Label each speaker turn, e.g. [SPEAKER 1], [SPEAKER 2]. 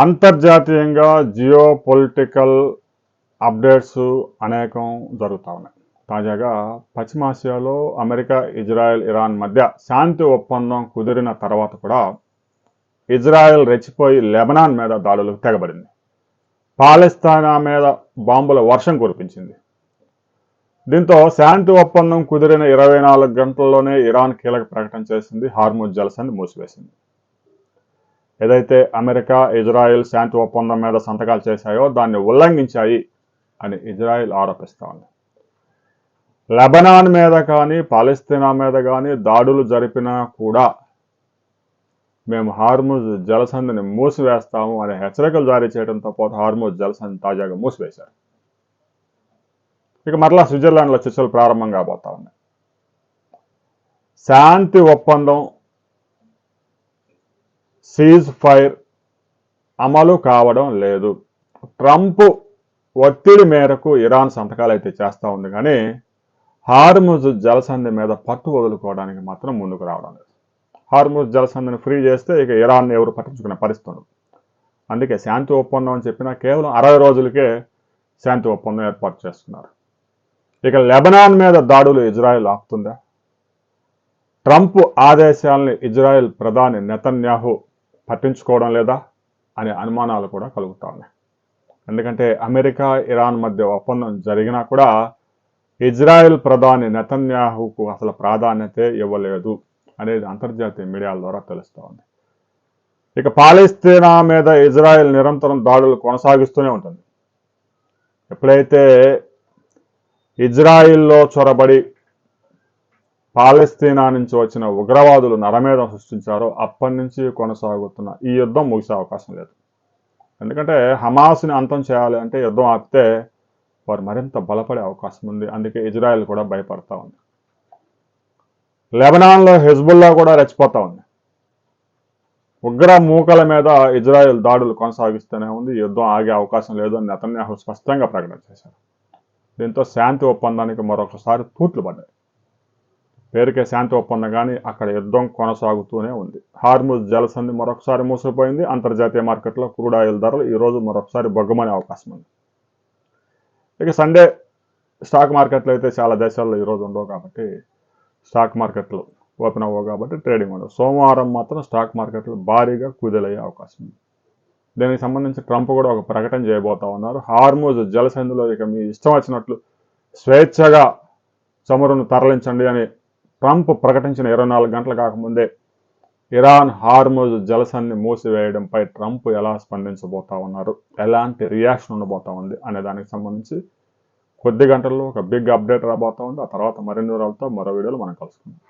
[SPEAKER 1] అంతర్జాతీయంగా geo political updates అనేకం జరుగుతూ ఉన్నాయి. తాజాగా పశ్చిమాసియాలో అమెరికా, ఇజ్రాయెల్, ఇరాన్ మధ్య శాంతి ఒప్పందం కుదిరిన తర్వాత కూడా ఇజ్రాయెల్ రెచ్చిపోయి లెబనాన్ మీద దాడులకు తెగబడింది. పాలస్తీనా మీద బాంబుల వర్షం కురిపించింది. దీంతో శాంతి ఒప్పందం కుదిరిన 24 గంటల్లోనే ఇరాన్ కీలక ప్రకటన చేసింది. హార్ముజ్ జలసంధి మూసివేసింది. ఏదైతే అమెరికా, ఇజ్రాయెల్ శాంతి ఒప్పందం మీద సంతకాలు చేశాయో దాన్ని ఉల్లంఘించాయి అని ఇజ్రాయెల్ ఆరోపిస్తూ ఉంది. లెబనాన్ మీద కానీ పాలస్తీనా మీద కానీ దాడులు జరిపినా కూడా మేము హార్ముజ్ జలసంధిని మూసివేస్తాము అనే హెచ్చరికలు జారీ చేయడంతో పాటు హార్ముజ్ జలసంధి తాజాగా మూసివేశారు. ఇక మరలా స్విట్జర్లాండ్లో చర్చలు ప్రారంభం కాబోతా ఉన్నాయి. శాంతి ఒప్పందం సీజ్ ఫైర్ అమలు కావడం లేదు. ట్రంప్ ఒత్తిడి మేరకు ఇరాన్ సంతకాలు అయితే చేస్తూ ఉంది, కానీ హార్ముజ్ జలసంధి మీద పట్టు వదులుకోవడానికి మాత్రం ముందుకు రావడం లేదు. హార్ముజ్ జలసంధిని ఫ్రీ చేస్తే ఇక ఇరాన్ ఎవరు పట్టించుకునే పరిస్థితి ఉండదు. అందుకే శాంతి ఒప్పందం అని చెప్పినా కేవలం 60 రోజులకే శాంతి ఒప్పందం ఏర్పాటు చేస్తున్నారు. ఇక లెబనాన్ మీద దాడులు ఇజ్రాయెల్ ఆపుతుందా? ట్రంప్ ఆదేశాలని ఇజ్రాయెల్ ప్రధాని నెతన్యాహు పట్టించుకోవడం లేదా అనే అనుమానాలు కూడా కలుగుతా ఉన్నాయి. ఎందుకంటే అమెరికా, ఇరాన్ మధ్య ఒప్పందం జరిగినా కూడా ఇజ్రాయెల్ ప్రధాని నెతన్యాహుకు అసలు ప్రాధాన్యతే ఇవ్వలేదు అనేది అంతర్జాతీయ మీడియాల ద్వారా తెలుస్తూ ఉంది. ఇక పాలస్తీనా మీద ఇజ్రాయెల్ నిరంతరం దాడులు కొనసాగిస్తూనే ఉంటుంది. ఎప్పుడైతే ఇజ్రాయిల్లో చొరబడి పాలస్తీనా నుంచి వచ్చిన ఉగ్రవాదులు నరమేధం సృష్టించారో అప్పటి నుంచి కొనసాగుతున్న ఈ యుద్ధం ముగిసే అవకాశం లేదు. ఎందుకంటే హమాస్ని అంతం చేయాలి అంటే యుద్ధం ఆపితే వారు మరింత బలపడే అవకాశం ఉంది. అందుకే ఇజ్రాయెల్ కూడా భయపడతా ఉంది. లెబనాన్లో హెజ్బుల్లా కూడా రెచ్చిపోతా ఉంది. ఉగ్ర మూకల మీద ఇజ్రాయెల్ దాడులు కొనసాగిస్తూనే ఉంది. యుద్ధం ఆగే అవకాశం లేదు అని నెతన్యాహు స్పష్టంగా ప్రకటన చేశారు. దీంతో శాంతి ఒప్పందానికి మరొకసారి తూట్లు పడ్డాయి. పేరుకే శాంతి ఒప్పందం కానీ అక్కడ యుద్ధం కొనసాగుతూనే ఉంది. హార్ముజ్ జలసంధి మరొకసారి మూసిపోయింది. అంతర్జాతీయ మార్కెట్లో క్రూడ్ ఆయిల్ ధరలు ఈరోజు మరొకసారి బొగ్గమనే అవకాశం ఉంది. ఇక సండే స్టాక్ మార్కెట్లు అయితే చాలా దేశాల్లో ఈరోజు ఉండవు కాబట్టి స్టాక్ మార్కెట్లు ఓపెన్ అవ్వవు కాబట్టి ట్రేడింగ్ ఉండవు. సోమవారం మాత్రం స్టాక్ మార్కెట్లు భారీగా కుదేలయ్యే అవకాశం ఉంది. దీనికి సంబంధించి ట్రంప్ కూడా ఒక ప్రకటన చేయబోతా ఉన్నారు. హార్ముజ్ జలసంధిలో ఇక మీ ఇష్టం వచ్చినట్లు స్వేచ్ఛగా చమురును తరలించండి అని ట్రంప్ ప్రకటించిన 24 గంటలు కాకముందే ఇరాన్ హార్ముజ్ జలసంధిని మూసివేయడంపై ట్రంప్ ఎలా స్పందించబోతా ఉన్నారు, ఎలాంటి రియాక్షన్ ఉండబోతా ఉంది అనే దానికి సంబంధించి కొద్ది గంటల్లో ఒక బిగ్ అప్డేట్ రాబోతా ఉంది. ఆ తర్వాత మరిన్ని వివరాలతో మరో వీడియోలో మనం కలుసుకుందాం.